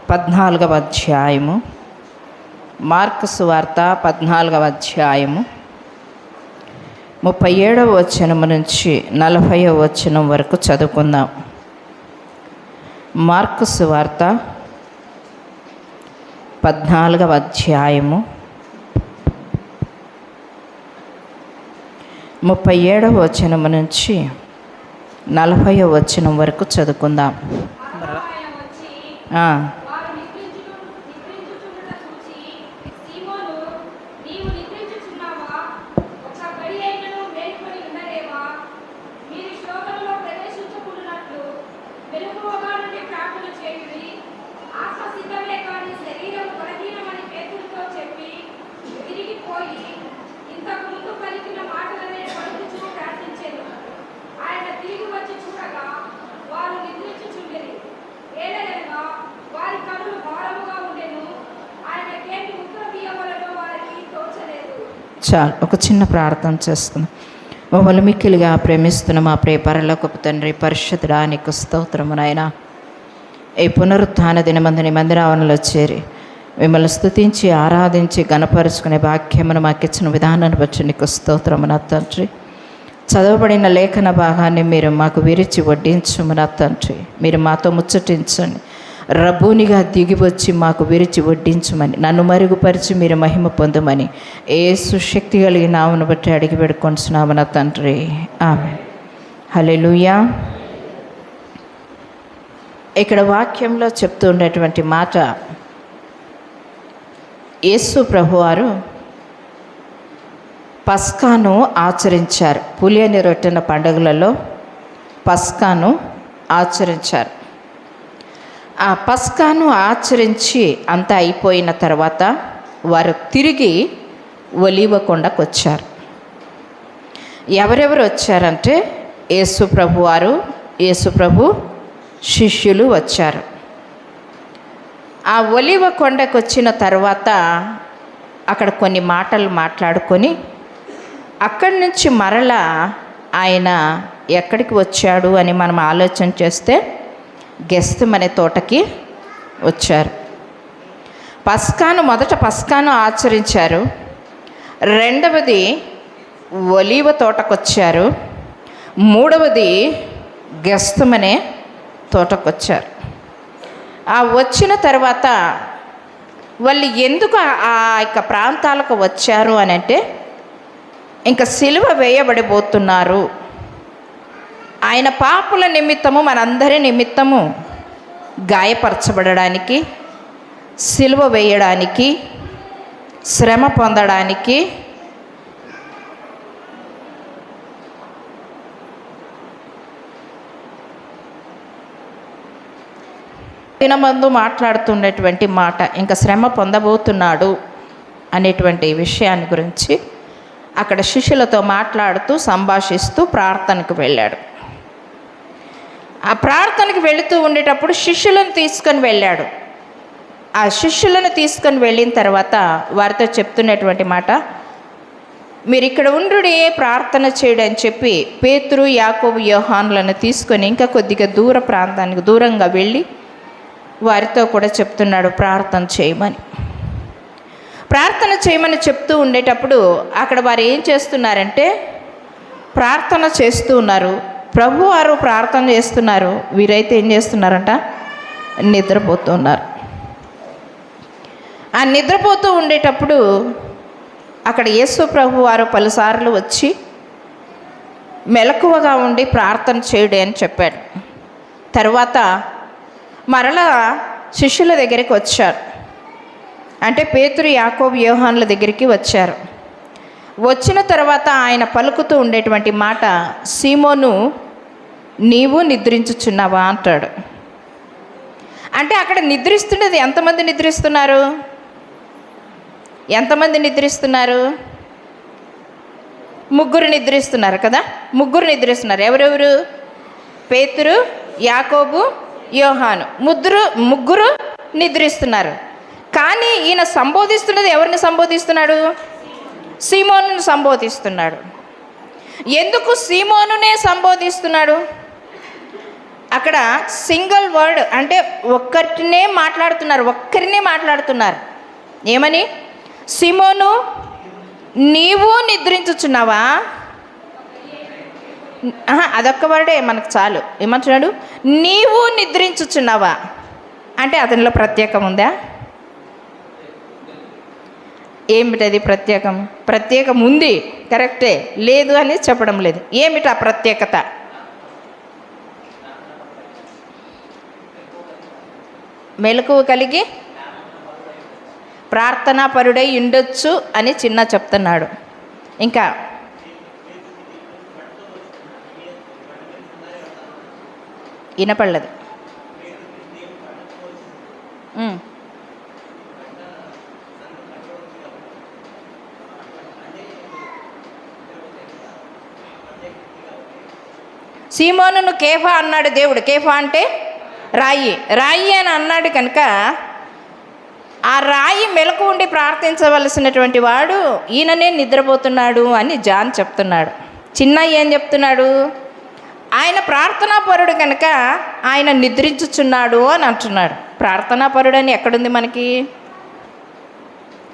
14వ అధ్యాయము, మార్కు సువార్త 14వ అధ్యాయము 37వ వచనం నుంచి 40వ వచనం వరకు చదువుకుందాం. మార్కు సువార్త 14వ అధ్యాయము 37వ వచనం నుంచి 40వ వచనం వరకు చదువుకుందాం. చాలు, ఒక చిన్న ప్రార్థన చేస్తున్నాం. మమ్మల్ని మిక్కిలిగా ప్రేమిస్తున్న మా ప్రియ పరలోకపు తండ్రి, పరిశుద్ధుడా నీకు స్తోత్రము నాయనా. ఈ పునరుత్థాన దినమందుని మందిరావరణలో చేరి మిమ్మల్ని స్తుతించి ఆరాధించి గణపరుచుకునే భాగ్యమును మాకు ఇచ్చిన విధానాన్ని బట్టి నీకు స్తోత్రము నా తండ్రి. చదవబడిన లేఖన భాగాన్ని మీరు మాకు విరిచి వడ్డించము నా తండ్రి. మీరు మాతో ముచ్చటించండి, రబ్బూనిగా దిగి వచ్చి మాకు విరిచి వడ్డించమని, నన్ను మరుగుపరిచి మీరు మహిమ పొందమని యేసు శక్తి కలిగిన నామమును బట్టి అడిగి పెట్టుకొంటున్నాము నా తండ్రి, ఆమేన్. హల్లెలూయా. ఇక్కడ వాక్యంలో చెప్తూ ఉండేటువంటి మాట, యేసు ప్రభువారు పస్కాను ఆచరించారు. పులియని రొట్టెల పండుగలలో పస్కాను ఆచరించారు. ఆ పస్కాను ఆచరించి అంతా అయిపోయిన తర్వాత వారు తిరిగి ఒలీవ కొండకు వచ్చారు. ఎవరెవరు వచ్చారంటే యేసు ప్రభువారు, యేసు ప్రభు శిష్యులు వచ్చారు. ఆ ఒలీవ కొండకు వచ్చిన తర్వాత అక్కడ కొన్ని మాటలు మాట్లాడుకొని అక్కడి నుంచి మరలా ఆయన ఎక్కడికి వచ్చాడు అని మనం ఆలోచన చేస్తే గెత్సేమనే తోటకి వచ్చారు. మొదట పస్కాను ఆచరించారు. రెండవది ఒలీవ తోటకు వచ్చారు. మూడవది గెత్సేమనే తోటకు వచ్చారు. ఆ వచ్చిన తర్వాత వాళ్ళు ఎందుకు ఆ యొక్క ప్రాంతాలకు వచ్చారు అని అంటే, ఇంకా సిలువ వేయబడిపోతున్నారు, ఆయన పాపుల నిమిత్తము మనందరి నిమిత్తము గాయపరచబడడానికి, సిలువ వేయడానికి, శ్రమ పొందడానికి దినమందు మాట్లాడుతున్నటువంటి మాట, ఇంకా శ్రమ పొందబోతున్నాడు అనేటువంటి విషయాన్ని గురించి అక్కడ శిష్యులతో మాట్లాడుతూ సంభాషిస్తూ ప్రార్థనకు వెళ్ళాడు. ఆ ప్రార్థనకు వెళుతూ ఉండేటప్పుడు శిష్యులను తీసుకొని వెళ్ళాడు. ఆ శిష్యులను తీసుకొని వెళ్ళిన తర్వాత వారితో చెప్తున్నటువంటి మాట, మీరు ఇక్కడ ఉండుడే ప్రార్థన చేయడం అని చెప్పి పేతురు, యాకోబు, యోహానులను తీసుకొని ఇంకా కొద్దిగా ప్రాంతానికి దూరంగా వెళ్ళి వారితో కూడా చెప్తున్నాడు ప్రార్థన చేయమని. ప్రార్థన చేయమని చెప్తూ ఉండేటప్పుడు అక్కడ వారు ఏం చేస్తున్నారంటే ప్రార్థన చేస్తూ ఉన్నారు. ప్రభువారు ప్రార్థన చేస్తున్నారు, వీరైతే ఏం చేస్తున్నారంట, నిద్రపోతున్నారు. ఆ నిద్రపోతూ ఉండేటప్పుడు అక్కడ యేసు ప్రభువారు పలుసార్లు వచ్చి మెలకువగా ఉండి ప్రార్థన చేయుడే అని చెప్పాడు. తర్వాత మరలా శిష్యుల దగ్గరికి వచ్చారు. అంటే పేతురు, యాకోబు, యోహానుల దగ్గరికి వచ్చారు. వచ్చిన తర్వాత ఆయన పలుకుతూ ఉండేటువంటి మాట, సీమోను నీవు నిద్రించుచున్నావా అంటాడు. అంటే అక్కడ నిద్రిస్తున్నది ఎంతమంది నిద్రిస్తున్నారు? ఎంతమంది నిద్రిస్తున్నారు? ముగ్గురు నిద్రిస్తున్నారు కదా. ముగ్గురు నిద్రిస్తున్నారు. ఎవరెవరు? పేతురు, యాకోబు, యోహాను. ముగ్గురు నిద్రిస్తున్నారు. కానీ ఈయన సంబోధిస్తున్నది ఎవరిని సంబోధిస్తున్నాడు? సీమోనుని సంబోధిస్తున్నాడు. ఎందుకు సీమోనునే సంబోధిస్తున్నాడు? అక్కడ సింగిల్ వర్డ్, అంటే ఒక్కరినే మాట్లాడుతున్నారు. ఏమని? సీమోను, నీవు నిద్రించుచున్నావా? అదొక్క వర్డే మనకు చాలు. ఏమంటున్నాడు? నీవు నిద్రించుచున్నావా అంటే అతనిలో ప్రత్యేకం ఉందా? ఏమిటది ప్రత్యేకం? ప్రత్యేకం ఉంది, కరెక్టే, లేదు అని చెప్పడం లేదు. ఏమిటి ఆ ప్రత్యేకత? మెలకువ కలిగి ప్రార్థనాపరుడై ఉండొచ్చు అని చిన్న చెప్తున్నాడు. ఇంకా వినపడలేదు. సీమోనును కేఫా అన్నాడు దేవుడు. కేఫా అంటే రాయి అని అన్నాడు కనుక ఆ రాయి మెలకు ఉండి ప్రార్థించవలసినటువంటి వాడు ఈయననే నిద్రపోతున్నాడు అని జాన్ చెప్తున్నాడు. చిన్న ఏం చెప్తున్నాడు? ఆయన ప్రార్థనాపరుడు కనుక ఆయన నిద్రించుచున్నాడు అని అంటున్నాడు. ప్రార్థనాపరుడు అని ఎక్కడుంది మనకి?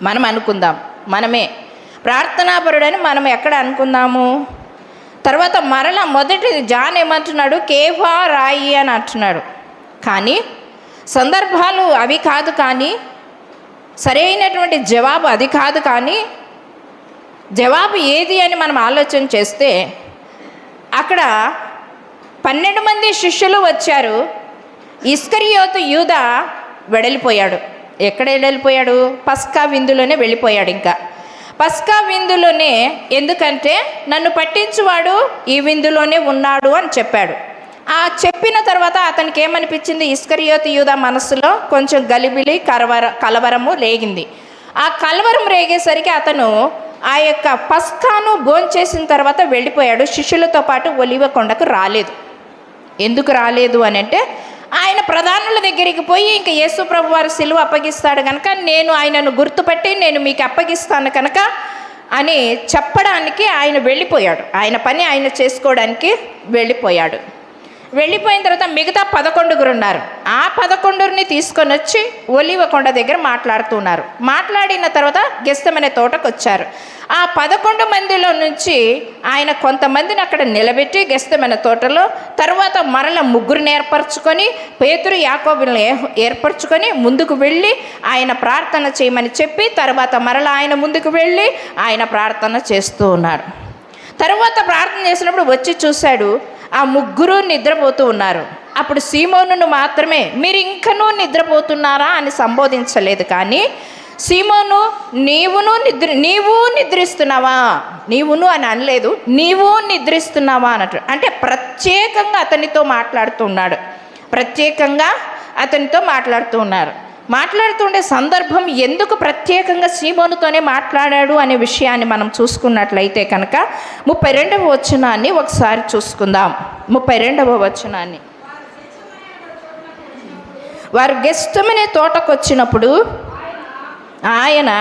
మనం అనుకుందాం, మనమే ప్రార్థనాపరుడని మనం ఎక్కడ అనుకుందాము? తర్వాత మరలా మొదటి జాన్ ఏమంటున్నాడు? కేఫా, రాయి అని అంటున్నాడు. కానీ సందర్భాలు అవి కాదు, కానీ సరైనటువంటి జవాబు అది కాదు. కానీ జవాబు ఏది అని మనం ఆలోచన చేస్తే అక్కడ 12 మంది శిష్యులు వచ్చారు. ఇస్కరియోతు యూదా వెడలిపోయాడు. ఎక్కడ వెళ్ళిపోయాడు? పస్కా విందులోనే వెళ్ళిపోయాడు. ఇంకా పస్కా విందులోనే, ఎందుకంటే నన్ను పట్టించువాడు ఈ విందులోనే ఉన్నాడు అని చెప్పాడు. ఆ చెప్పిన తర్వాత అతనికి ఏమనిపించింది? ఇస్కరియోతు యూదా మనస్సులో కొంచెం గలిబిలి కలవరము రేగింది. ఆ కలవరం రేగేసరికి అతను ఆ యొక్క పస్కాను భోంచేసిన తర్వాత వెళ్ళిపోయాడు. శిష్యులతో పాటు ఒలివ కొండకు రాలేదు. ఎందుకు రాలేదు అని అంటే, ఆయన ప్రధానుల దగ్గరికి పోయి ఇంకా యేసు ప్రభు వారు సిలువ అప్పగిస్తాడు కనుక నేను ఆయనను గుర్తుపట్టి నేను మీకు అప్పగిస్తాను కనుక అని చెప్పడానికి ఆయన వెళ్ళిపోయాడు. ఆయన పని ఆయన చేసుకోవడానికి వెళ్ళిపోయాడు. వెళ్ళిపోయిన తర్వాత మిగతా 11 ఉన్నారు. ఆ 11 తీసుకొని వచ్చి ఒలివ కొండ దగ్గర మాట్లాడుతున్నారు. మాట్లాడిన తర్వాత గెస్తమనే తోటకు వచ్చారు. ఆ 11 మందిలో నుంచి ఆయన కొంతమందిని అక్కడ నిలబెట్టి గెస్తమనే తోటలో, తర్వాత మరల 3 ఏర్పరచుకొని పేతురు, యాకోబులను ఏర్పరచుకొని ముందుకు వెళ్ళి ఆయన ప్రార్థన చేయమని చెప్పి, తర్వాత మరల ఆయన ముందుకు వెళ్ళి ఆయన ప్రార్థన చేస్తూ ఉన్నాడు. తర్వాత ప్రార్థన చేసినప్పుడు వచ్చి చూశాడు, ఆ 3 నిద్రపోతూ ఉన్నారు. అప్పుడు సీమోనును మాత్రమే మీరు ఇంకనూ నిద్రపోతున్నారా అని సంబోధించలేదు. కానీ సీమోను, నీవు నిద్రిస్తున్నావా? నీవును అని అనలేదు, నీవు నిద్రిస్తున్నావా అన్నట్టు. అంటే ప్రత్యేకంగా అతనితో మాట్లాడుతున్నాడు. మాట్లాడుతుండే సందర్భం ఎందుకు ప్రత్యేకంగా సీమోనుతోనే మాట్లాడాడు అనే విషయాన్ని మనం చూసుకున్నట్లయితే కనుక 32వ వచనాన్ని ఒకసారి చూసుకుందాం. 32వ వచనాన్ని. వారు గెస్తమనే తోటకు వచ్చినప్పుడు ఆయన,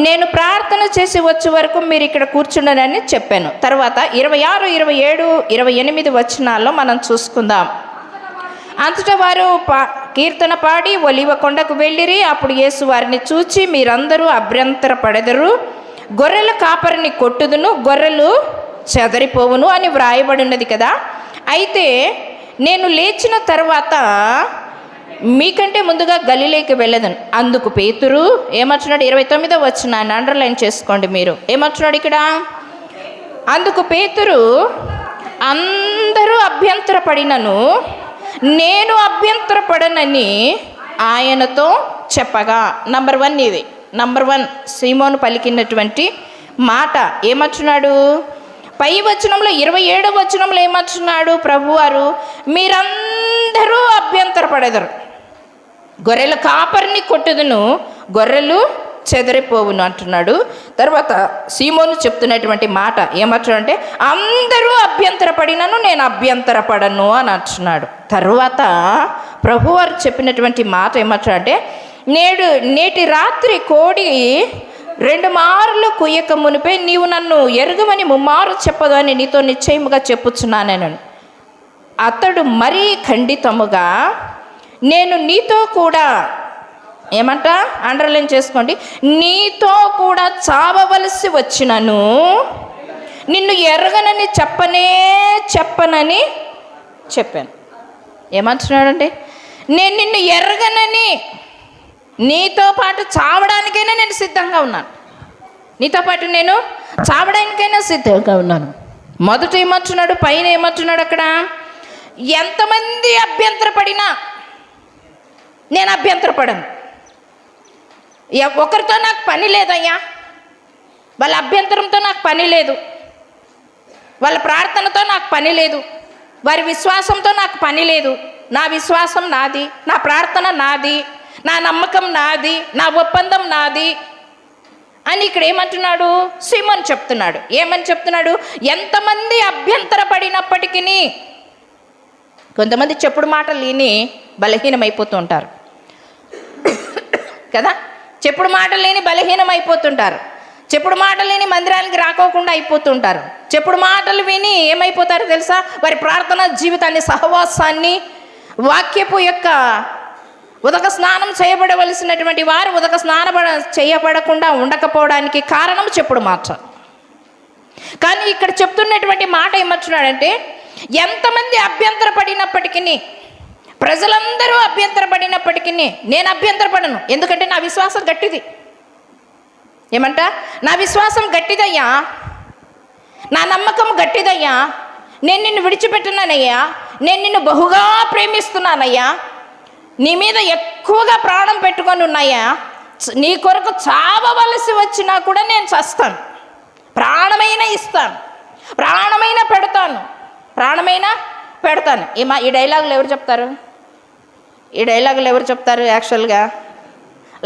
నేను ప్రార్థన చేసి వచ్చే వరకు మీరు ఇక్కడ కూర్చుండనని చెప్పాను. తర్వాత 26, 27, 28 వచనాల్లో మనం చూసుకుందాం. అంతటా వారు కీర్తన పాడి ఒలివ కొండకు వెళ్ళిరి. అప్పుడు యేసు వారిని చూచి, మీరందరూ అభ్యంతర పడెదరు, గొర్రెల కాపరిని కొట్టుదును, గొర్రెలు చెదరిపోవును అని వ్రాయబడినది కదా. అయితే నేను లేచిన తర్వాత మీకంటే ముందుగా గలిలేకి వెళ్ళదను. అందుకు పేతురు ఏమంటున్నాడు? 29వ వచనాన్ని అండర్లైన్ చేసుకోండి మీరు. ఏమంటున్నాడు ఇక్కడ? అందుకు పేతురు, అందరూ అభ్యంతరపడినను నేను అభ్యంతరపడనని ఆయనతో చెప్పగా. నంబర్ 1 ఇది. నంబర్ 1 సీమోను పలికినటువంటి మాట. ఏమంటున్నాడు? పై వచనంలో 27వ వచనంలో ఏమంటున్నాడు ప్రభువారు? మీరందరూ అభ్యంతరపడెదరు, గొర్రెల కాపరిని కొట్టుదును, గొర్రెలు చెదిరిపోవును అంటున్నాడు. తర్వాత సీమోను చెప్తున్నటువంటి మాట ఏమంటున్నాడంటే, అందరూ అభ్యంతరపడినను నేను అభ్యంతరపడను అని అంటున్నాడు. తర్వాత ప్రభువారు చెప్పినటువంటి మాట ఏమంటాడంటే, నేటి రాత్రి కోడి 2 మార్లు కుయ్యక మునిపే నీవు నన్ను ఎరుగమని 3 మార్లు చెప్పదు అని నీతో నిశ్చయముగా చెప్పుచున్నాను. అతడు మరీ ఖండితముగా, నేను నీతో కూడా ఏమంట, అండర్లైన్ చేసుకోండి, నీతో కూడా చావవలసి వచ్చినను నిన్ను ఎరగనని చెప్పనని చెప్పాను. ఏమంటున్నాడండి? నేను నిన్ను ఎరగనని, నీతో పాటు చావడానికైనా నేను సిద్ధంగా ఉన్నాను, నీతో పాటు నేను చావడానికైనా సిద్ధంగా ఉన్నాను. మొదట ఏమంటున్నాడు, పైన ఏమంటున్నాడు అక్కడ, ఎంతమంది అభ్యంతరపడినా నేను అభ్యంతరపడను. ఒకరితో నాకు పని లేదయ్యా, వాళ్ళ అభ్యంతరంతో నాకు పని లేదు, వాళ్ళ ప్రార్థనతో నాకు పని లేదు, వారి విశ్వాసంతో నాకు పని లేదు. నా విశ్వాసం నాది, నా ప్రార్థన నాది, నా నమ్మకం నాది, నా ఒప్పందం నాది అని ఇక్కడ ఏమంటున్నాడు, సీమోను చెప్తున్నాడు. ఏమని చెప్తున్నాడు? ఎంతమంది అభ్యంతరపడినప్పటికీ, కొంతమంది చెప్పుడు మాటలు విని బలహీనమైపోతూ ఉంటారు కదా, చెప్పుడు మాటలు లేని బలహీనమైపోతుంటారు, చెప్పుడు మాటలు లేని మందిరానికి రాకోకుండా అయిపోతుంటారు, చెప్పుడు మాటలు విని ఏమైపోతారో తెలుసా, వారి ప్రార్థనా జీవితాన్ని, సహవాసాన్ని, వాక్యపు యొక్క ఉదక స్నానం చేయబడవలసినటువంటి వారు ఉదక చేయబడకుండా ఉండకపోవడానికి కారణం చెప్పుడు మాట. కానీ ఇక్కడ చెప్తున్నటువంటి మాట ఏమంటున్నాడంటే, ఎంతమంది అభ్యంతరపడినప్పటికీ, ప్రజలందరూ అభ్యంతరపడినప్పటికీ నేను అభ్యంతరపడను. ఎందుకంటే నా విశ్వాసం గట్టిది. ఏమంట? నా విశ్వాసం గట్టిదయ్యా, నా నమ్మకం గట్టిదయ్యా, నేను నిన్ను విడిచిపెట్టున్నానయ్యా, నేను నిన్ను బహుగా ప్రేమిస్తున్నానయ్యా, నీ మీద ఎక్కువగా ప్రాణం పెట్టుకొని ఉన్నాయా, నీ కొరకు చావవలసి వచ్చినా కూడా నేను చస్తాను, ప్రాణమైనా ఇస్తాను, ప్రాణమైనా పెడతాను, ప్రాణమైనా పెడతాను. ఈ డైలాగులు ఎవరు చెప్తారు? ఈ డైలాగులు ఎవరు చెప్తారు? యాక్చువల్గా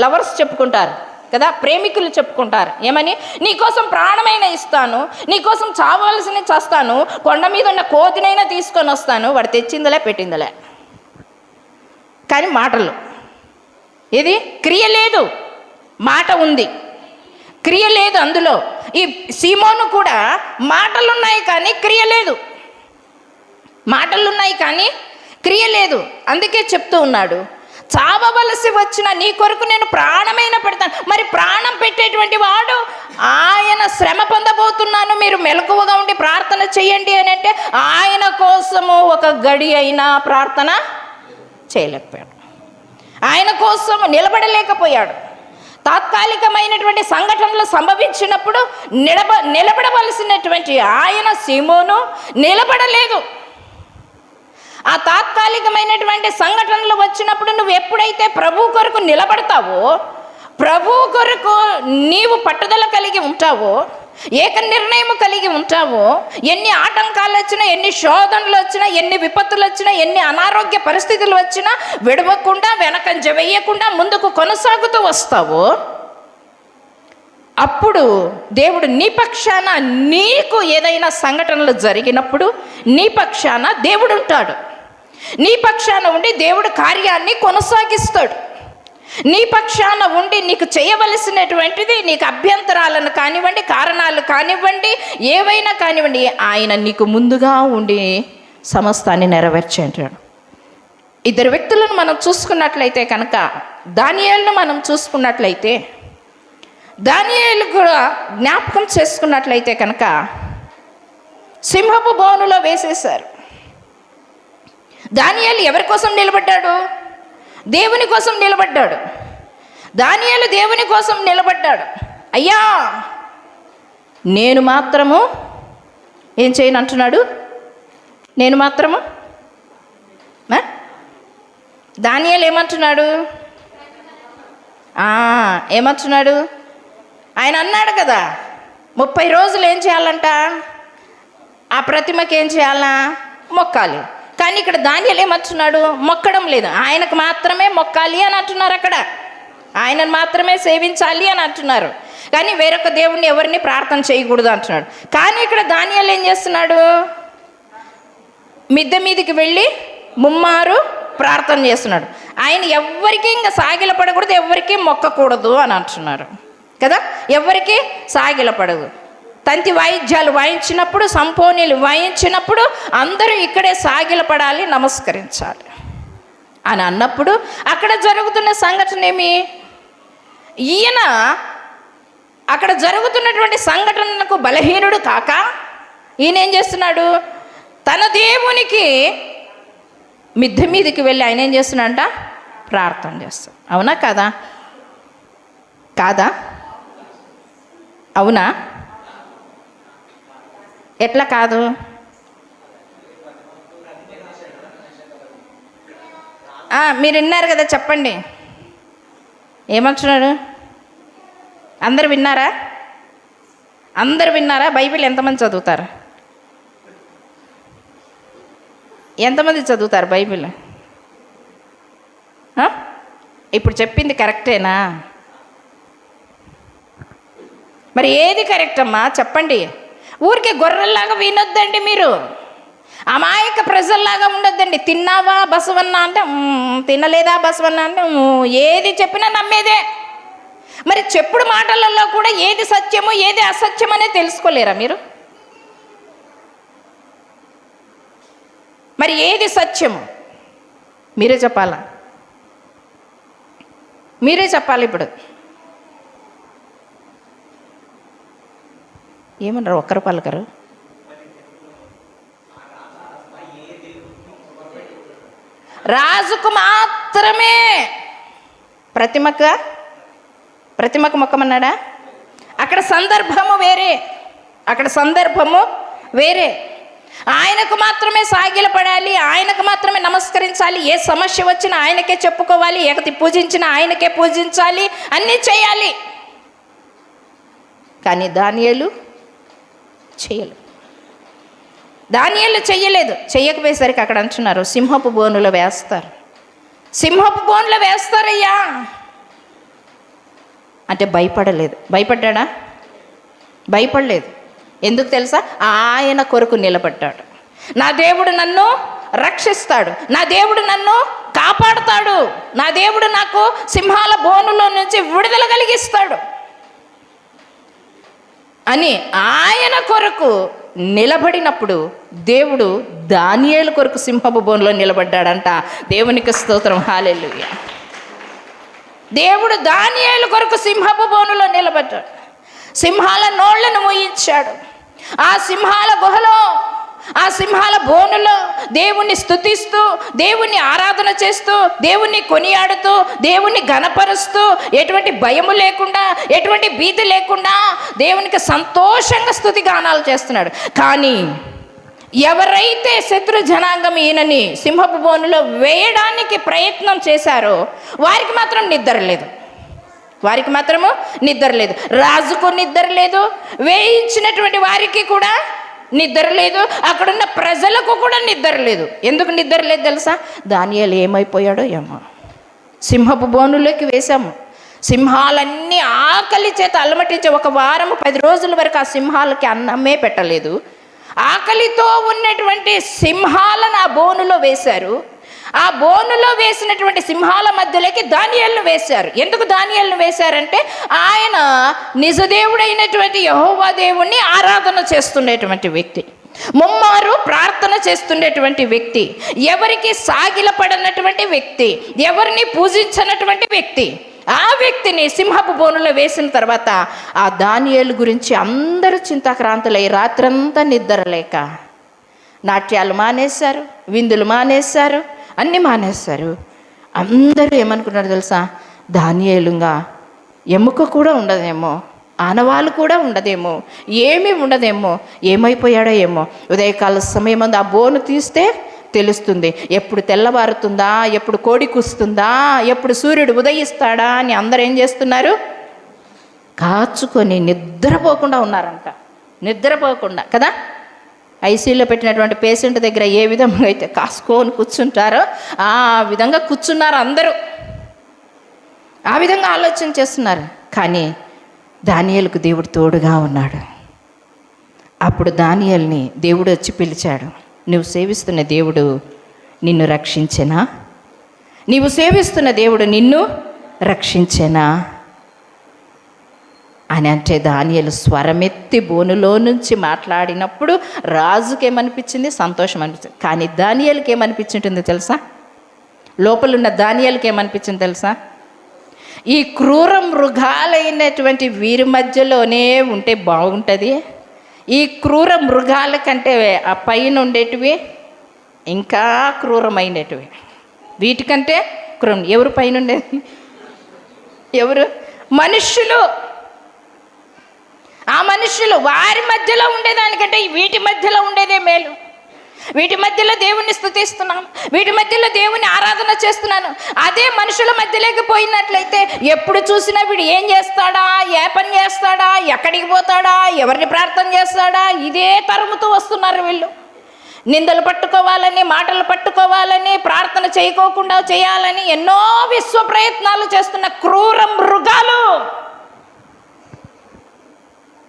లవర్స్ చెప్పుకుంటారు కదా, ప్రేమికులు చెప్పుకుంటారు. ఏమని? నీకోసం ప్రాణమైనా ఇస్తాను, నీకోసం చావవలసిన చస్తాను, కొండ మీద ఉన్న కోతినైనా తీసుకొని వస్తాను. వాడు తెచ్చిందలే పెట్టిందలే, కానీ మాటలు, ఇది క్రియ లేదు, మాట ఉంది, క్రియ లేదు అందులో. ఈ సీమోను కూడా మాటలున్నాయి కానీ క్రియ లేదు, మాటలున్నాయి కానీ క్రియ లేదు. అందుకే చెప్తూ ఉన్నాడు, చావవలసి వచ్చిన నీ కొరకు నేను ప్రాణమైనా పెడతాను. మరి ప్రాణం పెట్టేటువంటి వాడు, ఆయన శ్రమ పొందబోతున్నాను, మీరు మెలకువగా ఉండి ప్రార్థన చేయండి అని అంటే, ఆయన కోసము ఒక గడి అయినా ప్రార్థన చేయలేకపోయాడు, ఆయన కోసం నిలబడలేకపోయాడు. తాత్కాలికమైనటువంటి సంఘటనలు సంభవించినప్పుడు నిలబడవలసినటువంటి ఆయన సీమోను నిలబడలేదు. ఆ తాత్కాలికమైనటువంటి సంఘటనలు వచ్చినప్పుడు నువ్వు ఎప్పుడైతే ప్రభు కొరకు నిలబడతావో, ప్రభు కొరకు నీవు పట్టుదల కలిగి ఉంటావో, ఏక నిర్ణయం కలిగి ఉంటావో, ఎన్ని ఆటంకాలు వచ్చినా, ఎన్ని శోధనలు వచ్చినా, ఎన్ని విపత్తులు వచ్చినా, ఎన్ని అనారోగ్య పరిస్థితులు వచ్చినా విడవకుండా, వెనకంజ వేయకుండా ముందుకు కొనసాగుతూ వస్తావో, అప్పుడు దేవుడు నీ పక్షాన, నీకు ఏదైనా సంఘటనలు జరిగినప్పుడు నీ పక్షాన దేవుడు ఉంటాడు. నీ పక్షాన ఉండి దేవుడు కార్యాన్ని కొనసాగిస్తాడు. నీ పక్షాన ఉండి నీకు చేయవలసినటువంటిది, నీకు అభ్యంతరాలను కానివ్వండి, కారణాలు కానివ్వండి, ఏవైనా కానివ్వండి, ఆయన నీకు ముందుగా ఉండి సమస్తాన్ని నెరవేర్చేంటాడు. ఇద్దరు వ్యక్తులను మనం చూసుకున్నట్లయితే కనుక, దానియేలును మనం చూసుకున్నట్లయితే, దానియేలు కూడా జ్ఞాపకం చేసుకున్నట్లయితే కనుక, సింహపు బోనులో వేసేశారు. దానియేలు ఎవరి కోసం నిలబడ్డాడు? దేవుని కోసం నిలబడ్డాడు. దానియేలు దేవుని కోసం నిలబడ్డాడు. అయ్యా, నేను మాత్రము ఏం చేయను అంటున్నాడు. నేను మాత్రము దానియేలు ఏమంటున్నాడు? ఏమంటున్నాడు? ఆయన అన్నాడు కదా, 30 రోజులు ఏం చేయాలంట? ఆ ప్రతిమకి ఏం చేయాలా? మొక్కాలి. కానీ ఇక్కడ దానియేలు ఏమంటున్నాడు? మొక్కడం లేదు, ఆయనకు మాత్రమే మొక్కాలి అని అంటున్నారు. అక్కడ ఆయనను మాత్రమే సేవించాలి అని అంటున్నారు. కానీ వేరొక దేవుణ్ణి ఎవరిని ప్రార్థన చేయకూడదు అంటున్నాడు. కానీ ఇక్కడ దానియేలు ఏం చేస్తున్నాడు? మిద్దె మీదకి వెళ్ళి ముమ్మారు ప్రార్థన చేస్తున్నాడు. ఆయన ఎవ్వరికీ ఇంకా సాగిలపడకూడదు, ఎవరికి మొక్కకూడదు అని అంటున్నారు కదా. ఎవరికి సాగిలపడదు. తంతి వాయిద్యాలు వాయించినప్పుడు, సంపోనీలు వాయించినప్పుడు అందరూ ఇక్కడే సాగిలపడాలి, నమస్కరించాలి అని అన్నప్పుడు అక్కడ జరుగుతున్న సంఘటన ఏమి? ఈయన అక్కడ జరుగుతున్నటువంటి సంఘటనకు బలహీనుడు కాక ఈయన ఏం చేస్తున్నాడు? తన దేవునికి మిద్దె మీదకి వెళ్ళి ఆయన ఏం చేస్తున్నాడంట? ప్రార్థన చేస్తాడు. అవునా కాదా? కాదా? అవునా? ఎట్లా కాదు? మీరు విన్నారు కదా, చెప్పండి ఏమంటున్నాడు? అందరు విన్నారా? అందరు విన్నారా? బైబిల్ ఎంతమంది చదువుతారు? ఎంతమంది చదువుతారు బైబిల్? ఇప్పుడు చెప్పింది కరెక్టేనా? మరి ఏది కరెక్ట్ అమ్మా చెప్పండి. ఊరికే గొర్రెల్లాగా వినొద్దండి, మీరు అమాయక ప్రజల్లాగా ఉండొద్దండి. తిన్నావా బసవన్న అంటే తినలేదా బసవన్న అంటే ఏది చెప్పినా నమ్మేదే. మరి చెప్పుడు మాటలలో కూడా ఏది సత్యమో ఏది అసత్యమనే తెలుసుకోలేరా మీరు? మరి ఏది సత్యము మీరే చెప్పాలా? మీరే చెప్పాలి. ఇప్పుడు ఏమన్నారు? ఒక్కరు పలకరు. రాజుకు మాత్రమే ప్రతిమకు మొక్కమన్నాడా? అక్కడ సందర్భము వేరే, అక్కడ సందర్భము వేరే. ఆయనకు మాత్రమే సాగిలపడాలి, ఆయనకు మాత్రమే నమస్కరించాలి. ఏ సమస్య వచ్చినా ఆయనకే చెప్పుకోవాలి, ఏకతి పూజించినా ఆయనకే పూజించాలి, అన్నీ చేయాలి. కానీ దానియేలు చెయ్యలేదు. చెయ్యకపోయేసరికి అక్కడ అంటున్నారు సింహపు బోనులో వేస్తారు. సింహపు బోనులో వేస్తారయ్యా అంటే భయపడలేదు. భయపడ్డా? భయపడలేదు. ఎందుకు తెలుసా? ఆయన కొరకు నిలబడ్డాడు. నా దేవుడు నన్ను రక్షిస్తాడు, నా దేవుడు నన్ను కాపాడుతాడు, నా దేవుడు నాకు సింహాల బోనులో నుంచి విడుదల కలిగిస్తాడు అని ఆయన కొరకు నిలబడినప్పుడు దేవుడు దానియేలు కొరకు సింహపు బోనులో నిలబడ్డాడంట. దేవునికి స్తోత్రం, హల్లెలూయా. దేవుడు దానియేలు కొరకు సింహపు బోనులో నిలబడ్డాడు. సింహాల నోళ్లను మూయించాడు. ఆ సింహాల గుహలో, ఆ సింహాల బోనులో దేవుణ్ణి స్తుతిస్తూ, దేవుణ్ణి ఆరాధన చేస్తూ, దేవుణ్ణి కొనియాడుతూ, దేవుణ్ణి ఘనపరుస్తూ, ఎటువంటి భయము లేకుండా, ఎటువంటి భీతి లేకుండా దేవునికి సంతోషంగా స్తుతి గానాలు చేస్తున్నాడు. కానీ ఎవరైతే శత్రు జనాంగం ఈయనని సింహపు బోనులో వేయడానికి ప్రయత్నం చేశారో వారికి మాత్రం నిద్ర లేదు. వారికి మాత్రము నిద్ర లేదు. రాజుకు నిద్ర లేదు, వేయించినటువంటి వారికి కూడా నిద్ర లేదు, అక్కడున్న ప్రజలకు కూడా నిద్ర లేదు. ఎందుకు నిద్ర లేదు తెలుసా? దానియేలు ఏమైపోయాడో ఏమో. సింహపు బోనులోకి వేశాము, సింహాలన్నీ ఆకలి చేత అలమటించే ఒక వారం 10 రోజుల వరకు ఆ సింహాలకి అన్నమే పెట్టలేదు. ఆకలితో ఉన్నటువంటి సింహాలను ఆ బోనులో వేశారు. ఆ బోనులో వేసినటువంటి సింహాల మధ్యలోకి దానియేలును వేశారు. ఎందుకు దానియేలును వేశారంటే ఆయన నిజదేవుడైనటువంటి యెహోవా దేవుణ్ణి ఆరాధన చేస్తుండేటువంటి వ్యక్తి, ముమ్మారు ప్రార్థన చేస్తుండేటువంటి వ్యక్తి, ఎవరికి సాగిలపడనటువంటి వ్యక్తి, ఎవరిని పూజించనటువంటి వ్యక్తి. ఆ వ్యక్తిని సింహపు బోనులో వేసిన తర్వాత ఆ దానియేలు గురించి అందరూ చింతాక్రాంతులై రాత్రంతా నిద్రలేక నాట్యాలు మానేశారు, విందులు మానేశారు, అన్నీ మానేశారు. అందరూ ఏమనుకున్నారు తెలుసా? దానియేలుగా ఎముక కూడా ఉండదేమో, ఆనవాళ్ళు కూడా ఉండదేమో, ఏమీ ఉండదేమో, ఏమైపోయాడో ఏమో. ఉదయకాల సమయం ముందు ఆ బోను తీస్తే తెలుస్తుంది ఎప్పుడు తెల్లవారుతుందా, ఎప్పుడు కోడి కూస్తుందా, ఎప్పుడు సూర్యుడు ఉదయిస్తాడా అని అందరూ ఏం చేస్తున్నారు? కాచుకొని నిద్రపోకుండా ఉన్నారంట. నిద్రపోకుండా కదా. ఐసీయూలో పెట్టినటువంటి పేషెంట్ దగ్గర ఏ విధంగా అయితే కాసుకొని కూర్చుంటారో ఆ విధంగా కూర్చున్నారు అందరూ. ఆ విధంగా ఆలోచన చేస్తున్నారు. కానీ దానియేలుకు దేవుడు తోడుగా ఉన్నాడు. అప్పుడు దానియేలుని దేవుడు వచ్చి పిలిచాడు. నువ్వు సేవిస్తున్న దేవుడు నిన్ను రక్షించెనా? నీవు సేవిస్తున్న దేవుడు నిన్ను రక్షించెనా? అని అంటే దానియేలు స్వరమెత్తి బోనులో నుంచి మాట్లాడినప్పుడు రాజుకి ఏమనిపించింది? సంతోషం అనిపించింది. కానీ దానియేలుకి ఏమనిపించింటుందో తెలుసా? లోపలున్న దానియేలుకి ఏమనిపించింది తెలుసా? ఈ క్రూర మృగాలైనటువంటి వీరి మధ్యలోనే ఉంటే బాగుంటుంది. ఈ క్రూర మృగాల కంటే ఆ పైన ఉండేటివి ఇంకా క్రూరమైనటివి. వీటికంటే క్రూరం. ఎవరు పైన ఉండేది? ఎవరు? మనుష్యులు. ఆ మనుష్యులు వారి మధ్యలో ఉండేదానికంటే వీటి మధ్యలో ఉండేదే మేలు. వీటి మధ్యలో దేవుణ్ణి స్తుతిస్తున్నాను, వీటి మధ్యలో దేవుని ఆరాధన చేస్తున్నాను. అదే మనుషుల మధ్యలోకి పోయినట్లయితే ఎప్పుడు చూసినా వీడు ఏం చేస్తాడా, ఏ పని చేస్తాడా, ఎక్కడికి పోతాడా, ఎవరిని ప్రార్థన చేస్తాడా, ఇదే తరుముతూ వస్తున్నారు వీళ్ళు. నిందలు పట్టుకోవాలని, మాటలు పట్టుకోవాలని, ప్రార్థన చేయకోకుండా చేయాలని ఎన్నో విశ్వ ప్రయత్నాలు చేస్తున్న క్రూర మృగాలు.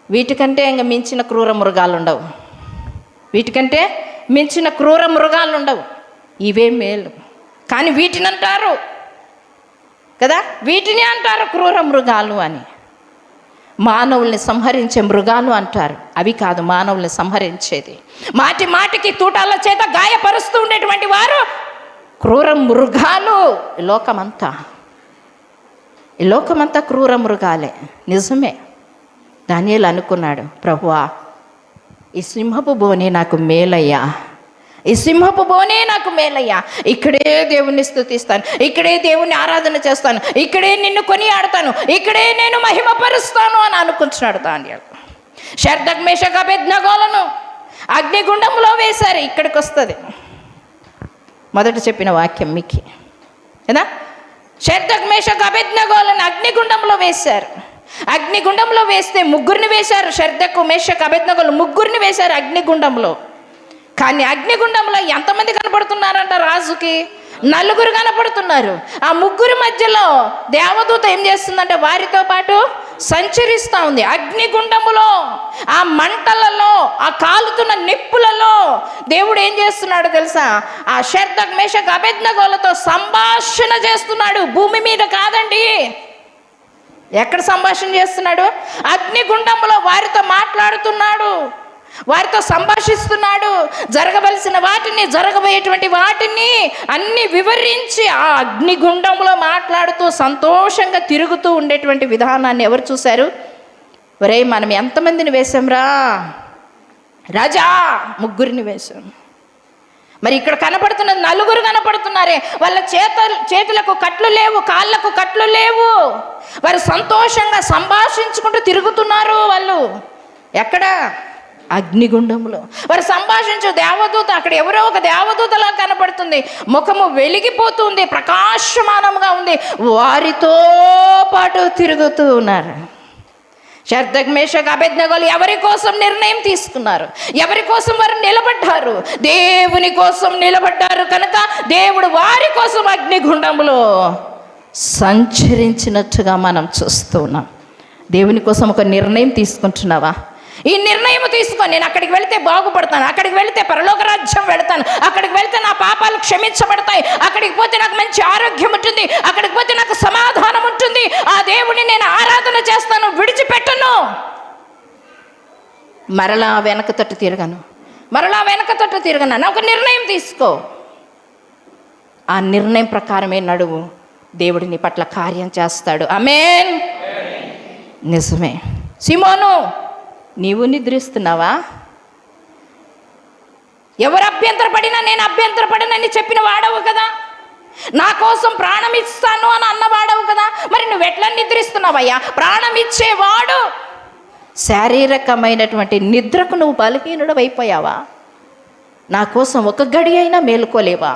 వీటికంటే ఇంకా మించిన క్రూర మృగాలు ఉండవు. వీటికంటే మించిన క్రూర మృగాలు ఉండవు. ఇవే మేలు. కానీ వీటిని అంటారు కదా, వీటిని అంటారు క్రూర మృగాలు అని. మానవుల్ని సంహరించే మృగాలు అంటారు. అవి కాదు మానవుల్ని సంహరించేది. మాటి మాటికి తూటాల చేత గాయపరుస్తూ ఉండేటువంటి వారు క్రూర మృగాలు. ఈ లోకమంతా క్రూర మృగాలే. నిజమే. దానియేలు అనుకున్నాడు, ప్రభువా ఈ సింహపు బోనే నాకు మేలయ్యా, ఈ సింహపు బోనే నాకు మేలయ్యా. ఇక్కడే దేవుణ్ణి స్తుతిస్తాను, ఇక్కడే దేవుణ్ణి ఆరాధన చేస్తాను, ఇక్కడే నిన్ను కొనియాడతాను, ఇక్కడే నేను మహిమపరుస్తాను అని అనుకుంటున్నాడు దానియేలు. షద్రక్ మేషక్ అబేద్నెగోలను అగ్నిగుండంలో వేశారు. ఇక్కడికి వస్తుంది మొదట చెప్పిన వాక్యం మీకు కదా. షద్రక్ మేషక్ అబేద్నెగోలను అగ్నిగుండంలో వేశారు. అగ్నిగుండంలో వేస్తే ముగ్గురిని వేశారు. షద్రకు మేషక్ అబేద్నెగోలు ముగ్గురిని వేశారు అగ్నిగుండంలో. కానీ అగ్నిగుండంలో ఎంతమంది కనపడుతున్నారంట రాజుకి? 4 కనపడుతున్నారు. ఆ ముగ్గురి మధ్యలో దేవదూత ఏం చేస్తుందంటే వారితో పాటు సంచరిస్తూ ఉంది. అగ్నిగుండములో, ఆ మంటలలో, ఆ కాలుతున్న నిప్పులలో దేవుడు ఏం చేస్తున్నాడు తెలుసా? ఆ షద్రక్ మేషక్ అబేద్నెగోలతో సంభాషణ చేస్తున్నాడు. భూమి మీద కాదండి. ఎక్కడ సంభాషణ చేస్తున్నాడు? అగ్నిగుండంలో వారితో మాట్లాడుతున్నాడు, వారితో సంభాషిస్తున్నాడు. జరగవలసిన వాటిని, జరగబోయేటువంటి వాటిని అన్ని వివరించి ఆ అగ్నిగుండంలో మాట్లాడుతూ సంతోషంగా తిరుగుతూ ఉండేటువంటి విధానాన్ని ఎవరు చూశారు? ఒరే మనం ఎంతమందిని వేశాంరా రాజా? ముగ్గురిని వేశాం. మరి ఇక్కడ కనపడుతున్న 4 కనపడుతున్నారే, వాళ్ళ చేతులకు కట్లు లేవు, కాళ్ళకు కట్లు లేవు. వారు సంతోషంగా సంభాషించుకుంటూ తిరుగుతున్నారు. వాళ్ళు ఎక్కడ? అగ్నిగుండంలో. వారు సంభాషించు దేవదూత అక్కడ ఎవరో ఒక దేవదూతలా కనపడుతుంది. ముఖము వెలిగిపోతుంది, ప్రకాశమానంగా ఉంది. వారితో పాటు తిరుగుతూ ఉన్నారు. షద్రక్ మేషక్ అబేద్నెగోలు ఎవరి కోసం నిర్ణయం తీసుకున్నారు? ఎవరి కోసం వారు నిలబడ్డారు? దేవుని కోసం నిలబడ్డారు కనుక దేవుడు వారి కోసం అగ్నిగుండంలో సంచరించినట్టుగా మనం చూస్తూ ఉన్నాం. దేవుని కోసం ఒక నిర్ణయం తీసుకుంటున్నావా? ఈ నిర్ణయం తీసుకొని నేను అక్కడికి వెళితే బాగుపడతాను, అక్కడికి వెళితే పరలోక రాజ్యం వెళతాను, అక్కడికి వెళితే నా పాపాలు క్షమించబడతాయి, అక్కడికి పోతే నాకు మంచి ఆరోగ్యం ఉంటుంది, అక్కడికి పోతే నాకు సమాధానం ఉంటుంది, ఆ దేవుడిని నేను ఆరాధన చేస్తాను, విడిచిపెట్టను, మరలా వెనక తట్టు తిరగను, మరలా వెనక తట్టు తిరగను అని ఒక నిర్ణయం తీసుకో. ఆ నిర్ణయం ప్రకారమే నడువు. దేవుడి నీ పట్ల కార్యం చేస్తాడు. ఆమేన్. నిజమే. సిమోను, నీవు నిద్రిస్తున్నావా? ఎవరు అభ్యంతరపడినా నేను అభ్యంతరపడినని చెప్పిన వాడవు కదా, నా కోసం ప్రాణం ఇస్తాను అని అన్నవాడవు కదా, మరి నువ్వు ఎట్లా నిద్రిస్తున్నావయ్యా? ప్రాణం ఇచ్చేవాడు. శారీరకమైనటువంటి నిద్రకు నువ్వు బలహీనుడు అయిపోయావా? నా కోసం ఒక గడి అయినా మేలుకోలేవా?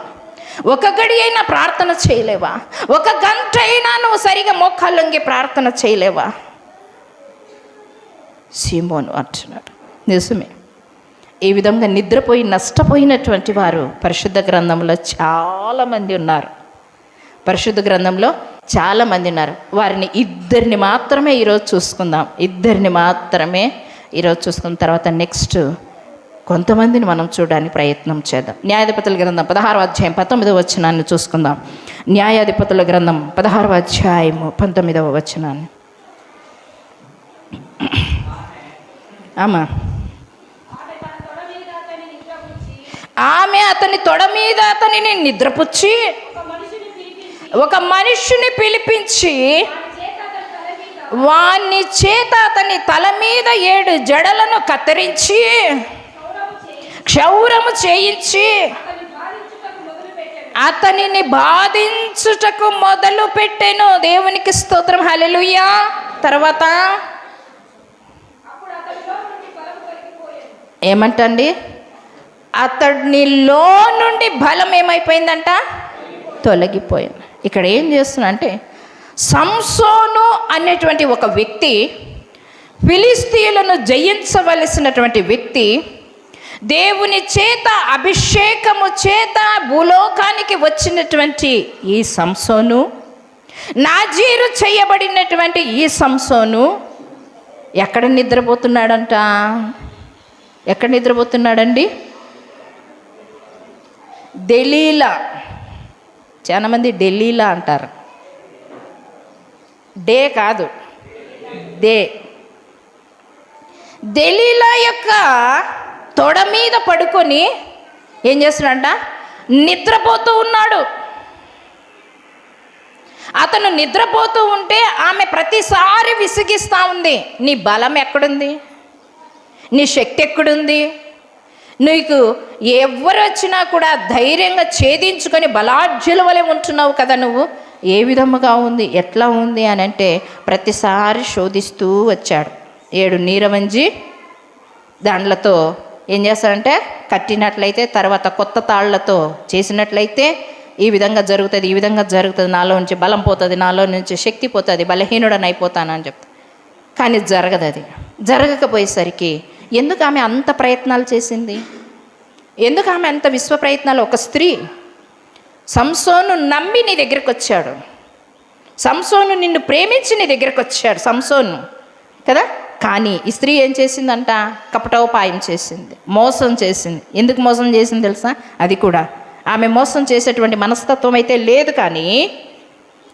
ఒక గడి అయినా ప్రార్థన చేయలేవా? ఒక గంట అయినా నువ్వు సరిగా మోకాళ్ళొంగి ప్రార్థన చేయలేవా? సీమోను అంటున్నాడు. నిజమే. ఈ విధంగా నిద్రపోయి నష్టపోయినటువంటి వారు పరిశుద్ధ గ్రంథంలో చాలామంది ఉన్నారు. పరిశుద్ధ గ్రంథంలో చాలామంది ఉన్నారు. వారిని 2 మాత్రమే ఈరోజు చూసుకుందాం. 2 మాత్రమే ఈరోజు చూసుకున్న తర్వాత నెక్స్ట్ కొంతమందిని మనం చూడడానికి ప్రయత్నం చేద్దాం. న్యాయాధిపతుల గ్రంథం 16వ అధ్యాయం 19వ వచనాన్ని చూసుకుందాం. న్యాయాధిపతుల గ్రంథం 16వ అధ్యాయము 19వ వచనాన్ని. అమ్మా, ఆమె అతని తొడ మీద అతనిని నిద్రపుచ్చి ఒక మనిషిని పిలిపించి వాని చేత అతని తల మీద 7 జడలను కత్తిరించి క్షౌరము చేయించి అతనిని బాధించుటకు మొదలు పెట్టెను. దేవునికి స్తోత్రం, హల్లెలూయా. తర్వాత ఏమంటండి, అతడిలో నుండి బలం ఏమైపోయిందంట, తొలగిపోయింది. ఇక్కడ ఏం చేస్తున్నా అంటే, సంసోను అనేటువంటి ఒక వ్యక్తి, ఫిలిస్తీయులను జయించవలసినటువంటి వ్యక్తి, దేవుని చేత అభిషేకము చేత భూలోకానికి వచ్చినటువంటి ఈ సంసోను, నాజీరు చేయబడినటువంటి ఈ సంసోను ఎక్కడ నిద్రపోతున్నాడంట? ఎక్కడ నిద్రపోతున్నాడండి? దెలీలా. చాలామంది ఢిల్లీలా అంటారు. డే కాదు, దెలీలా యొక్క తొడ మీద పడుకొని ఏం చేస్తున్నాడంట, నిద్రపోతూ ఉన్నాడు. అతను నిద్రపోతూ ఉంటే ఆమె ప్రతిసారి విసిగిస్తూ ఉంది. నీ బలం ఎక్కడుంది? నీ శక్తి ఎక్కడుంది? నీకు ఎవరు వచ్చినా కూడా ధైర్యంగా ఛేదించుకొని బలాఢ్యుల వలె ఉంటున్నావు కదా, నువ్వు ఏ విధముగా ఉంది, ఎట్లా ఉంది అని అంటే ప్రతిసారి శోధిస్తూ వచ్చాడు. 7 నీరవంజి దాండ్లతో ఏం చేస్తాడంటే కట్టినట్లయితే, తర్వాత కొత్త తాళ్లతో చేసినట్లయితే ఈ విధంగా జరుగుతుంది, ఈ విధంగా జరుగుతుంది, నాలో నుంచి బలం పోతుంది, నాలో నుంచి శక్తి పోతుంది, బలహీనుడని అయిపోతానని చెప్తా. కానీ జరగదు. అది జరగకపోయేసరికి ఎందుకు ఆమె అంత ప్రయత్నాలు చేసింది? ఎందుకు ఆమె అంత విశ్వ ప్రయత్నాలు? ఒక స్త్రీ సంసోను నమ్మి నీ దగ్గరికి వచ్చాడు, సంసోను నిన్ను ప్రేమించి నీ దగ్గరికి వచ్చాడు సంసోను కదా. కానీ ఈ స్త్రీ ఏం చేసిందంట? కపటోపాయం చేసింది, మోసం చేసింది. ఎందుకు మోసం చేసింది తెలుసా? అది కూడా ఆమె మోసం చేసేటువంటి మనస్తత్వం అయితే లేదు. కానీ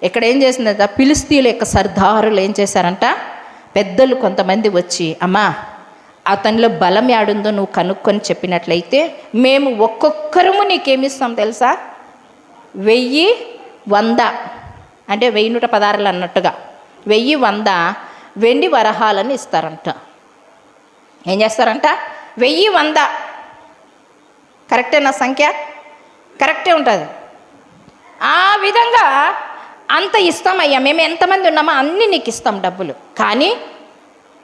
ఇక్కడ ఏం చేసిందంట, ఫిలిస్తీయుల యొక్క సర్దారులు ఏం చేశారంట, పెద్దలు కొంతమంది వచ్చి, అమ్మా అతనిలో బలం యాడుందో నువ్వు కనుక్కొని చెప్పినట్లయితే మేము ఒక్కొక్కరము నీకేమిస్తాం తెలుసా? 1000 అంటే 1116 అన్నట్టుగా 1100 వెండి వరహాలను ఇస్తారంట. ఏం చేస్తారంట? 1100. కరెక్టేనా సంఖ్య? కరెక్టే ఉంటుంది. ఆ విధంగా అంత ఇస్తామయ్యా, మేము ఎంతమంది ఉన్నామో అన్నీ నీకు ఇస్తాం డబ్బులు. కానీ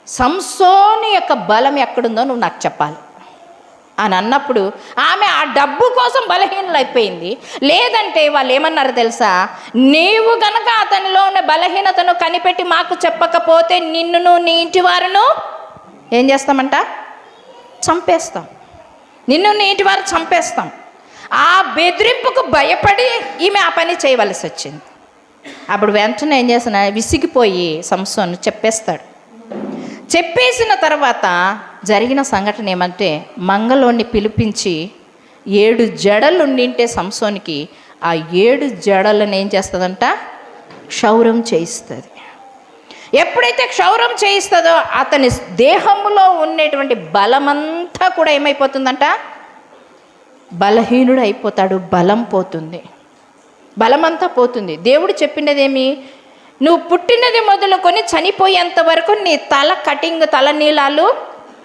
సంసోను యొక్క బలం ఎక్కడుందో నువ్వు నాకు చెప్పాలి అని అన్నప్పుడు ఆమె ఆ డబ్బు కోసం బలహీనలైపోయింది. లేదంటే వాళ్ళు ఏమన్నారు తెలుసా? నీవు గనక అతనిలో ఉన్న బలహీనతను కనిపెట్టి మాకు చెప్పకపోతే నిన్నును నీ ఇంటి వారును ఏం చేస్తామంట? చంపేస్తాం. నిన్ను నీ ఇంటి వారు చంపేస్తాం. ఆ బెదిరింపుకు భయపడి ఈమె ఆ పని చేయవలసి వచ్చింది. అప్పుడు వెంటనే ఏం చేస్తున్నా, విసిగిపోయి సంసోను చెప్పేస్తాడు. చెప్పేసిన తర్వాత జరిగిన సంఘటన ఏమంటే, మంగళోని పిలిపించి 7 జడలు ఉండింటే సంసోనికి ఆ 7 జడలను ఏం చేస్తుందంట? క్షౌరం చేయిస్తుంది. ఎప్పుడైతే క్షౌరం చేయిస్తుందో అతని దేహంలో ఉండేటువంటి బలమంతా కూడా ఏమైపోతుందంట? బలహీనుడు అయిపోతాడు. బలం పోతుంది, బలమంతా పోతుంది. దేవుడు చెప్పినదేమి? నువ్వు పుట్టినది మొదలుకొని చనిపోయేంత వరకు నీ తల నీలాలు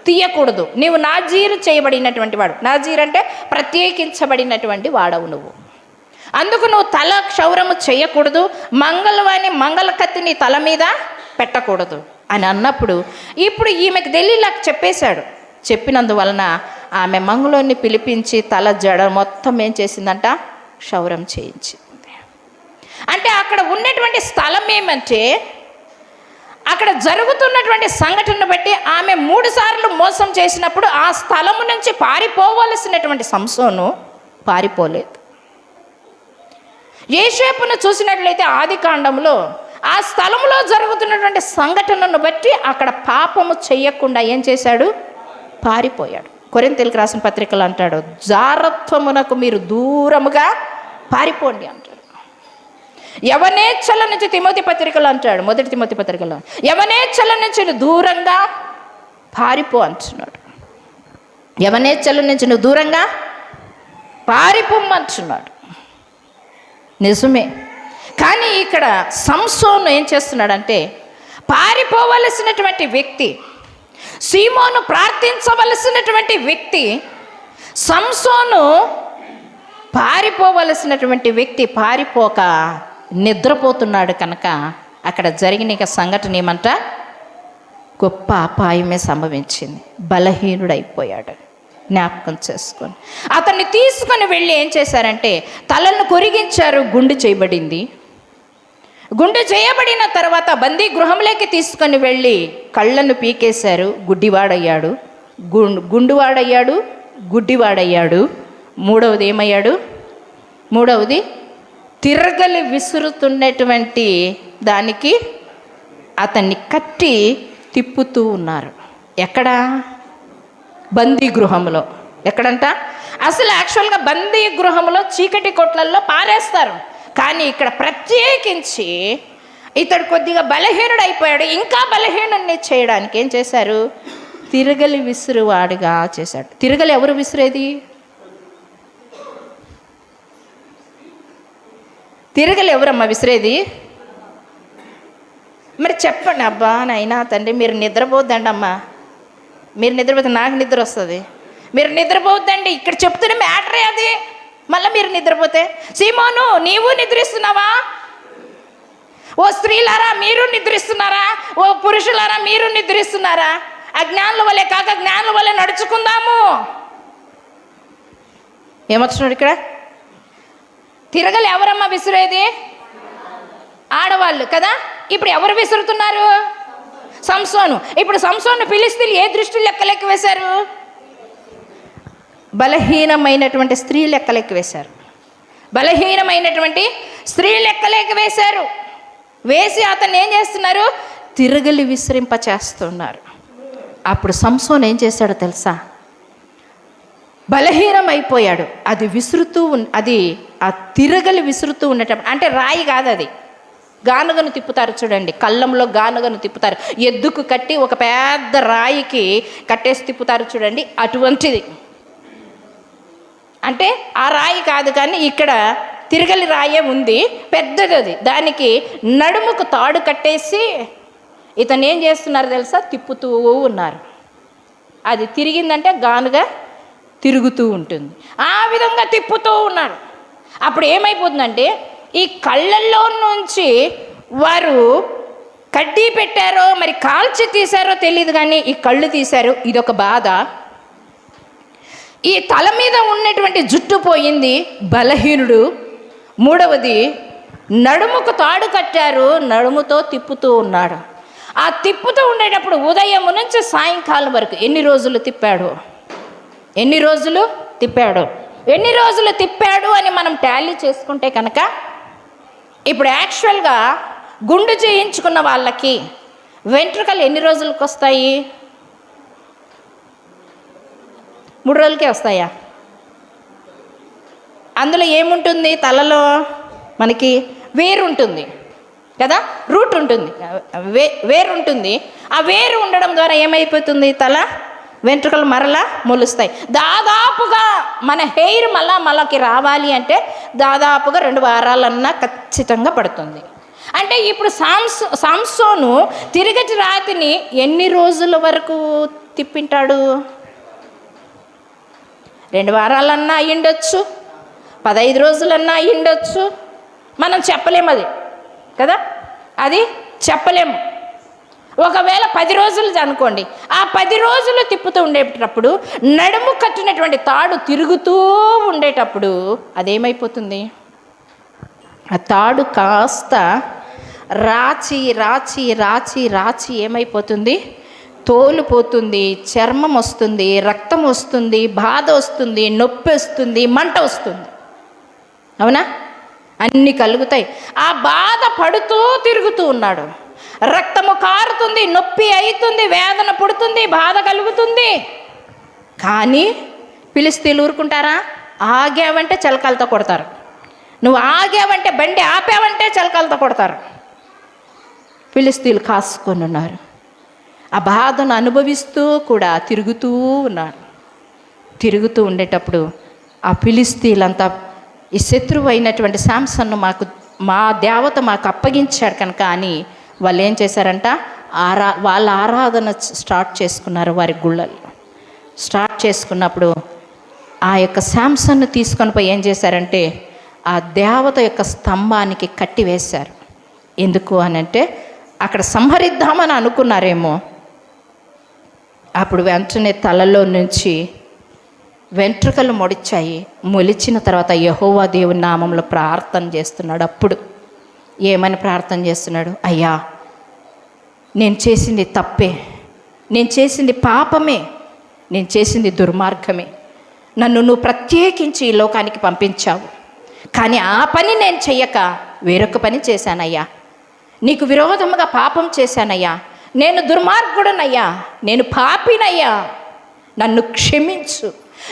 తీయకూడదు. నీవు నాజీరు చేయబడినటువంటి వాడు. నాజీరు అంటే ప్రత్యేకించబడినటువంటి వాడవు నువ్వు. అందుకు నువ్వు తల క్షౌరము చేయకూడదు, మంగళ కత్తి నీ తల మీద పెట్టకూడదు అని అన్నప్పుడు ఇప్పుడు ఈమెకు దెలీలాకు చెప్పేశాడు. చెప్పినందువలన ఆమె మంగళోని పిలిపించి తల జడ మొత్తం ఏం చేసిందంట? క్షౌరం చేయించింది. అంటే అక్కడ ఉన్నటువంటి స్థలం ఏమంటే, అక్కడ జరుగుతున్నటువంటి సంఘటనను బట్టి ఆమె 3 సార్లు మోసం చేసినప్పుడు ఆ స్థలము నుంచి పారిపోవలసినటువంటి సంసోను పారిపోలేదు. యోసేపును చూసినట్లయితే ఆది కాండంలో ఆ స్థలంలో జరుగుతున్నటువంటి సంఘటనను బట్టి అక్కడ పాపము చెయ్యకుండా ఏం చేశాడు? పారిపోయాడు. కొరింథీయులకు రాసిన పత్రికలు అంటాడు, జారత్వమునకు మీరు దూరముగా పారిపోండి అంటాడు. యవనేచ్ఛల నుంచి తిమోతి పత్రికలో అంటాడు, మొదటి తిమోతి పత్రికలో, యవనేచ్ఛల నుంచి నువ్వు దూరంగా పారిపో అంటున్నాడు. యవనేచ్ఛల నుంచి నువ్వు దూరంగా పారిపోమ్మంటున్నాడు. నిజమే. కానీ ఇక్కడ సంసోను ఏం చేస్తున్నాడంటే, పారిపోవలసినటువంటి వ్యక్తి, సీమోను ప్రార్థించవలసినటువంటి వ్యక్తి, సంసోను పారిపోవలసినటువంటి వ్యక్తి పారిపోక నిద్రపోతున్నాడు. కనుక అక్కడ జరిగిన సంఘటన ఏమంట, గొప్ప అపాయమే సంభవించింది. బలహీనుడైపోయాడు. జ్ఞాపకం చేసుకొని అతన్ని తీసుకొని వెళ్ళి ఏం చేశారంటే, తలను కొరిగించారు. గుండు చేయబడింది. గుండు చేయబడిన తర్వాత బందీ గృహంలోకి తీసుకొని వెళ్ళి కళ్ళను పీకేశారు. గుడ్డివాడయ్యాడు, గుండువాడయ్యాడు, గుడ్డివాడయ్యాడు. మూడవది ఏమయ్యాడు? మూడవది తిరగలి విసురుతున్నటువంటి దానికి అతన్ని కట్టి తిప్పుతూ ఉన్నారు. ఎక్కడ? బందీ గృహంలో. ఎక్కడంట? అసలు యాక్చువల్గా బందీ గృహంలో చీకటి కొట్లల్లో పారేస్తారు. కానీ ఇక్కడ ప్రత్యేకించి ఇతడు కొద్దిగా బలహీనుడు అయిపోయాడు. ఇంకా బలహీనుడిని చేయడానికి ఏం చేశారు? తిరగలి విసురువాడిగా చేశాడు. తిరగలి ఎవరు విసిరేది? తిరగలి ఎవరమ్మా విసిరేది? మరి చెప్పండి. అబ్బా నైనా తండ్రి, మీరు నిద్రపోద్దండి అమ్మా, మీరు నిద్రపోతే నాకు నిద్ర వస్తుంది. మీరు నిద్రపోద్దండి, ఇక్కడ చెప్తున్న మ్యాటరే అది. మళ్ళీ మీరు నిద్రపోతే, సీమోను నీవు నిద్రిస్తున్నావా? ఓ స్త్రీలారా మీరు నిద్రిస్తున్నారా? ఓ పురుషులారా మీరు నిద్రిస్తున్నారా? అజ్ఞానుల వలె కాక జ్ఞానుల వలె నడుచుకుందాము. ఏమొచ్చున్నాడు ఇక్కడ? తిరగలి ఎవరమ్మా విసిరేది? ఆడవాళ్ళు కదా. ఇప్పుడు ఎవరు విసురుతున్నారు? సంసోను. ఇప్పుడు సంసోను ఫిలిష్తీయులు ఏ దృష్టి లెక్కలెక్కి వేశారు? బలహీనమైనటువంటి స్త్రీ లెక్కలెక్కి వేశారు. బలహీనమైనటువంటి స్త్రీ లెక్కలెక్కి వేశారు. వేసి అతన్ని ఏం చేస్తున్నారు? తిరగలి విసిరింప చేస్తున్నారు. అప్పుడు సంసోను ఏం చేశాడో తెలుసా? బలహీనమైపోయాడు. అది విసురుతూ అది ఆ తిరగలి విసురుతూ ఉండేటప్పుడు, అంటే రాయి కాదు అది, గానుగను తిప్పుతారు చూడండి, కళ్ళంలో గానుగను తిప్పుతారు, ఎద్దుకు కట్టి ఒక పెద్ద రాయికి కట్టేసి తిప్పుతారు చూడండి, అటువంటిది. అంటే ఆ రాయి కాదు, కానీ ఇక్కడ తిరగలి రాయే ఉంది, పెద్దది అది. దానికి నడుముకు తాడు కట్టేసి ఇతను ఏం చేస్తున్నారు తెలుసా? తిప్పుతూ ఉన్నారు. అది తిరిగిందంటే గానుగా తిరుగుతూ ఉంటుంది. ఆ విధంగా తిప్పుతూ ఉన్నారు. అప్పుడు ఏమైపోతుందంటే, ఈ కళ్ళల్లో నుంచి వారు కడ్డీ పెట్టారో మరి కాల్చి తీశారో తెలియదు, కానీ ఈ కళ్ళు తీశారు. ఇదొక బాధ. ఈ తల మీద ఉన్నటువంటి జుట్టు పోయింది, బలహీనుడు. మూడవది నడుముకు తాడు కట్టారు, నడుముతో తిప్పుతూ ఉన్నాడు. ఆ తిప్పుతూ ఉండేటప్పుడు ఉదయం నుంచి సాయంకాలం వరకు ఎన్ని రోజులు తిప్పాడు? ఎన్ని రోజులు తిప్పాడు? ఎన్ని రోజులు తిప్పాడు అని మనం టాలీ చేసుకుంటే కనుక, ఇప్పుడు యాక్చువల్గా గుండు చేయించుకున్న వాళ్ళకి వెంట్రుకలు ఎన్ని రోజులకు వస్తాయి? 3 రోజులకే వస్తాయా? అందులో ఏముంటుంది? తలలో మనకి వేరు ఉంటుంది కదా, రూట్ ఉంటుంది, వేరు ఉంటుంది. ఆ వేరు ఉండడం ద్వారా ఏమైపోతుంది? తల వెంట్రుకలు మరలా మొలుస్తాయి. దాదాపుగా మన హెయిర్ మళ్ళాకి రావాలి అంటే దాదాపుగా 2 వారాలన్నా ఖచ్చితంగా పడుతుంది. అంటే ఇప్పుడు సంసోను తిరిగటి రాతిని ఎన్ని రోజుల వరకు తిప్పింటాడు? 2 వారాలన్నా అయ్యుండొచ్చు, 15 రోజులన్నా అయ్యుండొచ్చు. మనం చెప్పలేము అది కదా, అది చెప్పలేము. ఒకవేళ 10 రోజులు అనుకోండి, ఆ 10 రోజులు తిప్పుతూ ఉండేటప్పుడు నడుము కట్టినటువంటి తాడు తిరుగుతూ ఉండేటప్పుడు అదేమైపోతుంది? ఆ తాడు కాస్త రాచి రాచి రాచి రాచి ఏమైపోతుంది? తోలుపోతుంది, చర్మం వస్తుంది, రక్తం వస్తుంది, బాధ వస్తుంది, నొప్పి వస్తుంది, మంట వస్తుంది. అవునా? అన్నీ కలుగుతాయి. ఆ బాధ పడుతూ తిరుగుతూ ఉన్నాడు. రక్తము కారుతుంది, నొప్పి అవుతుంది, వేదన పుడుతుంది, బాధ కలుగుతుంది. కానీ ఫిలిష్తీయులు ఊరుకుంటారా? ఆగావంటే చిలకలతో కొడతారు. నువ్వు ఆగావంటే, బండి ఆపావంటే చలకాలతో కొడతారు. ఫిలిస్తీన్లు కాసుకొని ఉన్నారు. ఆ బాధను అనుభవిస్తూ కూడా తిరుగుతూ ఉన్నారు. తిరుగుతూ ఉండేటప్పుడు ఆ ఫిలిస్తీన్లంతా ఈ శత్రువు అయినటువంటి శాంసన్ను మా దేవత మాకు అప్పగించాడు కనుక అని వాళ్ళు ఏం చేశారంట, వాళ్ళ ఆరాధన స్టార్ట్ చేసుకున్నారు. వారి గుళ్ళల్లో స్టార్ట్ చేసుకున్నప్పుడు ఆ యొక్క శాంసన్ను తీసుకొని పోయి ఏం చేశారంటే ఆ దేవత యొక్క స్తంభానికి కట్టివేశారు. ఎందుకు అని అంటే అక్కడ సంహరిద్దామని అనుకున్నారేమో. అప్పుడు వెంటనే తలలో నుంచి వెంట్రుకలు మొడిచాయి. మొలిచిన తర్వాత యెహోవా దేవుని నామంలో ప్రార్థన చేస్తున్నాడు. అప్పుడు ఏమని ప్రార్థన చేస్తున్నాడు? అయ్యా, నేను చేసింది తప్పే, నేను చేసింది పాపమే, నేను చేసింది దుర్మార్గమే. నన్ను నువ్వు ప్రత్యేకించి ఈ లోకానికి పంపించావు, కానీ ఆ పని నేను చెయ్యక వేరొక పని చేశానయ్యా. నీకు విరోధముగా పాపం చేశానయ్యా. నేను దుర్మార్గుడనయ్యా, నేను పాపినయ్యా, నన్ను క్షమించు.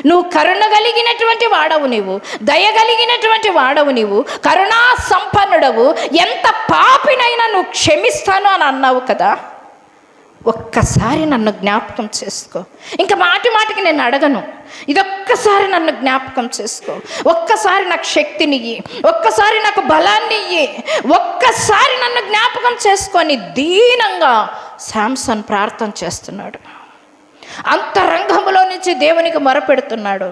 నువ్వు కరుణ కలిగినటువంటి వాడవు, నీవు దయగలిగినటువంటి వాడవు, నీవు కరుణా సంపన్నుడవు, ఎంత పాపినైనా నువ్వు క్షమిస్తాను అని అన్నావు కదా. ఒక్కసారి నన్ను జ్ఞాపకం చేసుకో. ఇంకా మాటి మాటికి నేను అడగను, ఇదొక్కసారి నన్ను జ్ఞాపకం చేసుకో. ఒక్కసారి నాకు శక్తినియ్యి, ఒక్కసారి నాకు బలాన్ని ఇయ్యి, ఒక్కసారి నన్ను జ్ఞాపకం చేసుకొని దీనంగా శాంసన్ ప్రార్థన చేస్తున్నాడు. అంతరంగములో నుంచి దేవునికి మొరపెడుతున్నాడు.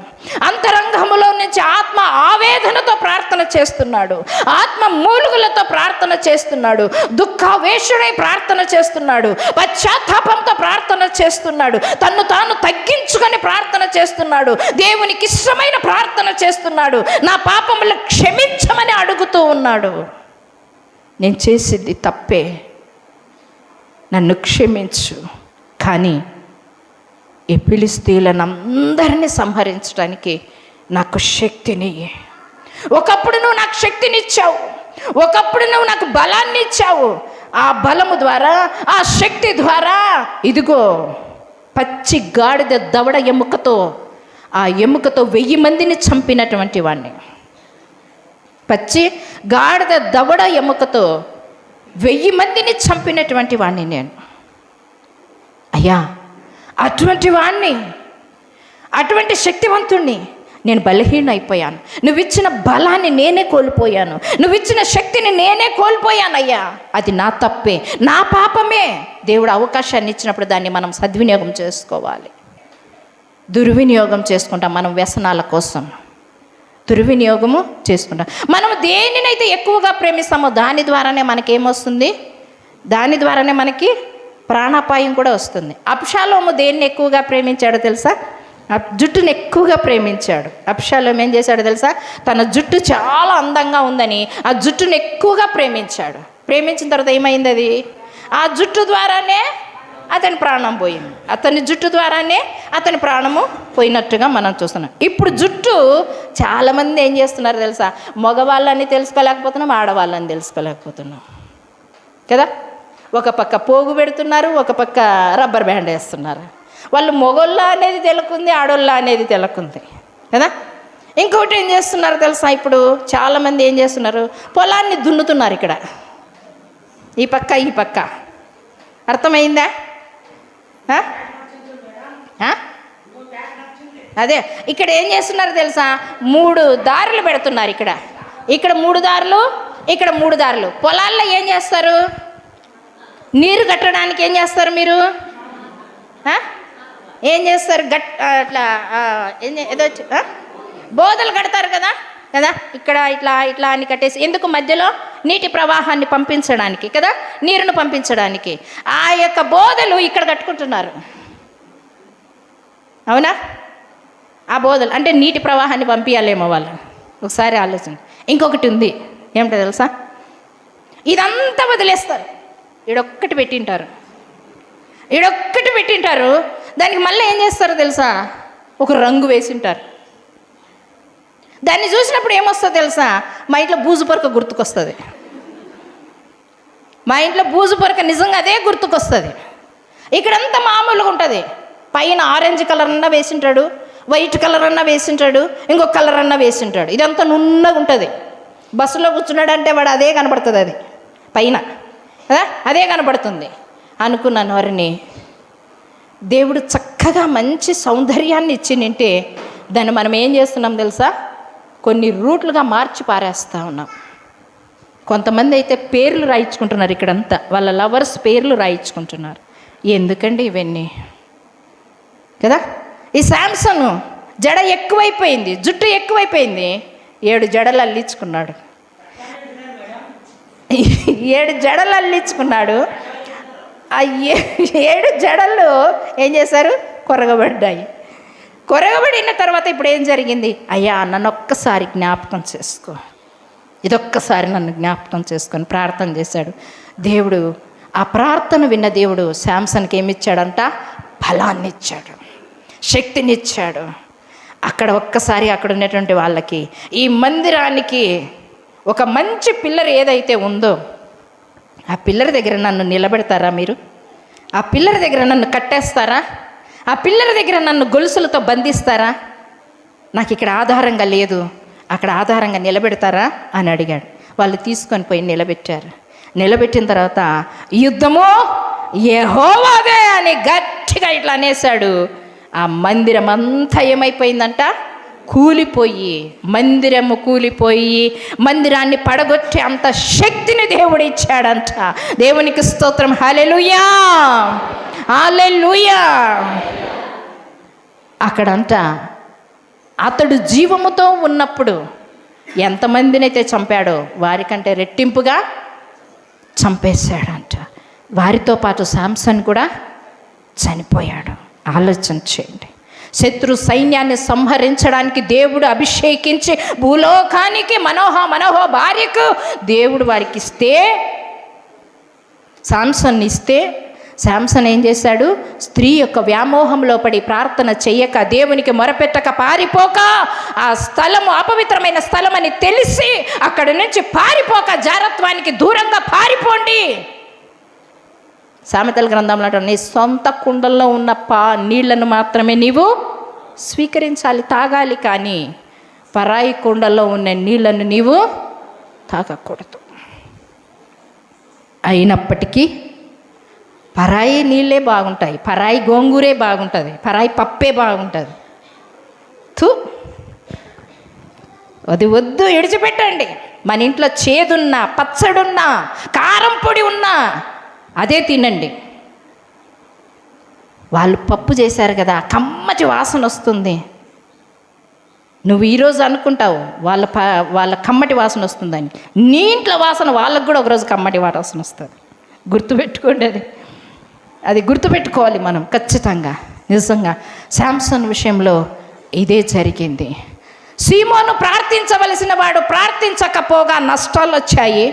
అంతరంగములో నుంచి ఆత్మ ఆవేదనతో ప్రార్థన చేస్తున్నాడు. ఆత్మ మూలుగులతో ప్రార్థన చేస్తున్నాడు. దుఃఖావేశుడై ప్రార్థన చేస్తున్నాడు. పశ్చాత్తాపంతో ప్రార్థన చేస్తున్నాడు. తన్ను తాను తగ్గించుకొని ప్రార్థన చేస్తున్నాడు. దేవునికి ఇష్టమైన ప్రార్థన చేస్తున్నాడు. నా పాపములు క్షమించమని అడుగుతూ ఉన్నాడు. నేను చేసింది తప్పే, నన్ను క్షమించు, కానీ ఈ ఫిలిస్తీన్లను అందరినీ సంహరించడానికి నాకు శక్తిని. ఒకప్పుడు నువ్వు నాకు శక్తిని ఇచ్చావు, ఒకప్పుడు నువ్వు నాకు బలాన్ని ఇచ్చావు. ఆ బలము ద్వారా, ఆ శక్తి ద్వారా ఇదిగో పచ్చి గాడిద దవడ ఎముకతో, ఆ ఎముకతో 1000 మందిని చంపినటువంటి వాడిని. పచ్చి గాడిద దవడ ఎముకతో 1000 మందిని చంపినటువంటి వాడిని నేను. అయ్యా, అటువంటి వాణ్ణి, అటువంటి శక్తివంతుణ్ణి నేను బలహీన అయిపోయాను. నువ్వు ఇచ్చిన బలాన్ని నేనే కోల్పోయాను, నువ్వు ఇచ్చిన శక్తిని నేనే కోల్పోయానయ్యా. అది నా తప్పే, నా పాపమే. దేవుడు అవకాశాన్ని ఇచ్చినప్పుడు దాన్ని మనం సద్వినియోగం చేసుకోవాలి. దుర్వినియోగం చేసుకుంటాం మనం వ్యసనాల కోసం, దుర్వినియోగము చేసుకుంటాం. మనం దేనినైతే ఎక్కువగా ప్రేమిస్తామో దాని ద్వారానే మనకేమొస్తుంది, దాని ద్వారానే మనకి ప్రాణాపాయం కూడా వస్తుంది. అబ్షాలోము దేన్ని ఎక్కువగా ప్రేమించాడో తెలుసా? జుట్టుని ఎక్కువగా ప్రేమించాడు. అబ్షాలోము ఏం చేశాడో తెలుసా? తన జుట్టు చాలా అందంగా ఉందని ఆ జుట్టుని ఎక్కువగా ప్రేమించాడు. ప్రేమించిన తర్వాత ఏమైంది? అది ఆ జుట్టు ద్వారానే అతని ప్రాణం పోయింది. అతని జుట్టు ద్వారానే అతని ప్రాణము పోయినట్టుగా మనం చూస్తున్నాం. ఇప్పుడు జుట్టు చాలామంది ఏం చేస్తున్నారు తెలుసా? మగవాళ్ళని తెలుసుకోలేకపోతున్నాం, ఆడవాళ్ళని తెలుసుకోలేకపోతున్నాం కదా. ఒక పక్క పోగు పెడుతున్నారు, ఒక పక్క రబ్బర్ బ్యాండ్ వేస్తున్నారు. వాళ్ళు మొగోళ్ళ అనేది తెలుకుంది, ఆడోళ్ళ అనేది తెలుకుంది కదా. ఇంకొకటి ఏం చేస్తున్నారు తెలుసా? ఇప్పుడు చాలామంది ఏం చేస్తున్నారు? పొలాన్ని దున్నుతున్నారు. ఇక్కడ ఈ పక్క ఈ పక్క. అర్థమైందా? అదే ఇక్కడ ఏం చేస్తున్నారు తెలుసా? 3 దారులు పెడుతున్నారు. ఇక్కడ 3 దారులు, ఇక్కడ 3 దారులు. పొలాల్లో ఏం చేస్తారు? నీరు కట్టడానికి ఏం చేస్తారు మీరు? ఏం చేస్తారు? అట్లా ఏదో బోధలు కడతారు కదా. ఇక్కడ ఇట్లా అని కట్టేసి, ఎందుకు? మధ్యలో నీటి ప్రవాహాన్ని పంపించడానికి కదా, నీరును పంపించడానికి. ఆ యొక్క బోధలు ఇక్కడ కట్టుకుంటున్నారు. అవునా? ఆ బోధలు అంటే నీటి ప్రవాహాన్ని పంపించాలేమో వాళ్ళు. ఒకసారి ఆలోచన. ఇంకొకటి ఉంది, ఏమిటో తెలుసా? ఇదంతా వదిలేస్తారు, ఈడొక్కటి పెట్టింటారు. దానికి మళ్ళీ ఏం చేస్తారో తెలుసా? ఒక రంగు వేసింటారు. దాన్ని చూసినప్పుడు ఏమొస్తుందో తెలుసా? మా ఇంట్లో బూజు పొరక గుర్తుకొస్తుంది. మా ఇంట్లో బూజు పొరక నిజంగా అదే గుర్తుకొస్తుంది. ఇక్కడంతా మామూలుగా ఉంటుంది. పైన ఆరెంజ్ కలర్ అన్నా వేసింటాడు, వైట్ కలర్ అన్నా వేసింటాడు, ఇంకొక కలర్ అన్నా వేసింటాడు. ఇదంతా నున్నగా ఉంటుంది. బస్సులో కూర్చున్నాడంటే వాడు అదే కనపడుతుంది, అది పైన కదా అదే కనపడుతుంది అనుకున్నాను. వారిని దేవుడు చక్కగా మంచి సౌందర్యాన్ని ఇచ్చినంటే దాన్ని మనం ఏం చేస్తున్నాం తెలుసా, కొన్ని రూట్లుగా మార్చి పారేస్తూ ఉన్నాం. కొంతమంది అయితే పేర్లు రాయించుకుంటున్నారు, ఇక్కడంతా వాళ్ళ లవర్స్ పేర్లు రాయించుకుంటున్నారు. ఎందుకండి ఇవన్నీ కదా. ఈ శాంసన్ జడ ఎక్కువైపోయింది, జుట్టు ఎక్కువైపోయింది, 7 జడలు అల్లించుకున్నాడు. 7 జడలు అల్లించుకున్నాడు. ఆ 7 జడలు ఏం చేశారు, కొరగబడ్డాయి. కొరగబడిన తర్వాత ఇప్పుడు ఏం జరిగింది, అయ్యా నన్ను ఒక్కసారి జ్ఞాపకం చేసుకో, ఇదొక్కసారి నన్ను జ్ఞాపకం చేసుకొని ప్రార్థన చేశాడు. దేవుడు ఆ ప్రార్థన విన్న దేవుడు శాంసన్కి ఏమిచ్చాడంట, బలాన్ని ఇచ్చాడు, శక్తినిచ్చాడు. అక్కడ ఒక్కసారి అక్కడ ఉన్నటువంటి వాళ్ళకి, ఈ మందిరానికి ఒక మంచి పిల్లర్ ఏదైతే ఉందో ఆ పిల్లర్ దగ్గర నన్ను నిలబెడతారా మీరు, ఆ పిల్లర్ దగ్గర నన్ను కట్టేస్తారా, ఆ పిల్లర్ దగ్గర నన్ను గొలుసులతో బంధిస్తారా, నాకు ఇక్కడ ఆధారంగా లేదు, అక్కడ ఆధారంగా నిలబెడతారా అని అడిగాడు. వాళ్ళు తీసుకొని పోయి నిలబెట్టారు. నిలబెట్టిన తర్వాత యుద్ధము యెహోవాదే అని గట్టిగా ఇట్లా అనేశాడు. ఆ మందిరం అంతా ఏమైపోయిందంట, కూలిపోయి, మందిరము కూలిపోయి మందిరాన్ని పడగొట్టి అంత శక్తిని దేవుడు ఇచ్చాడంట. దేవునికి స్తోత్రం. హల్లెలూయా, హల్లెలూయా. అక్కడంట అతడు జీవముతో ఉన్నప్పుడు ఎంతమందినైతే చంపాడో వారికంటే రెట్టింపుగా చంపేశాడంట. వారితో పాటు శాంసన్ కూడా చనిపోయాడు. ఆలోచన చేయండి. శత్రు సైన్యాన్ని సంహరించడానికి దేవుడు అభిషేకించి భూలోకానికి మనోహ భార్యకు దేవుడు వారికి ఇస్తే, శాంసన్ ఇస్తే, శాంసన్ ఏం చేశాడు, స్త్రీ యొక్క వ్యామోహంలో పడి ప్రార్థన చెయ్యక, దేవునికి మొరపెట్టక, పారిపోక, ఆ స్థలము అపవిత్రమైన స్థలం అని తెలిసి అక్కడి నుంచి పారిపోక, జారత్వానికి దూరంగా పారిపోండి. సామెతల గ్రంథంలో నీ సొంత కుండల్లో ఉన్న నీళ్లను మాత్రమే నీవు స్వీకరించాలి, తాగాలి, కానీ పరాయి కుండల్లో ఉన్న నీళ్లను నీవు తాగకూడదు. అయినప్పటికీ పరాయి నీళ్ళే బాగుంటాయి, పరాయి గోంగూరే బాగుంటుంది, పరాయి పప్పే బాగుంటుంది. అది వద్దు, విడిచిపెట్టండి. మన ఇంట్లో చేదున్నా, పచ్చడున్నా, కారం పొడి ఉన్నా అదే తినండి. వాళ్ళు పప్పు చేశారు కదా, కమ్మటి వాసన వస్తుంది. నువ్వు ఈరోజు అనుకుంటావు వాళ్ళ కమ్మటి వాసన వస్తుందని, నీ ఇంట్లో వాసన వాళ్ళకు కూడా ఒకరోజు కమ్మటి వాసన వస్తుంది. గుర్తుపెట్టుకోండి, అది గుర్తుపెట్టుకోవాలి మనం ఖచ్చితంగా. నిజంగా శాంసన్ విషయంలో ఇదే జరిగింది. సీమోను ప్రార్థించవలసిన వాడు ప్రార్థించకపోగా నష్టాలు వచ్చాయి.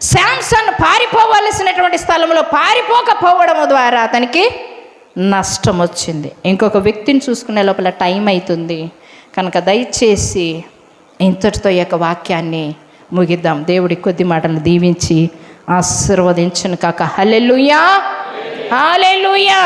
శాంసన్ పారిపోవలసినటువంటి స్థలంలో పారిపోకపోవడం ద్వారా అతనికి నష్టం వచ్చింది. ఇంకొక వ్యక్తిని చూసుకునే లోపల టైం అవుతుంది కనుక దయచేసి ఇంతటితో ఈ యొక్క వాక్యాన్ని ముగిద్దాం. దేవుడి కొద్ది మాటలు దీవించి ఆశీర్వదించును కాక. హల్లెలూయా, హల్లెలూయా.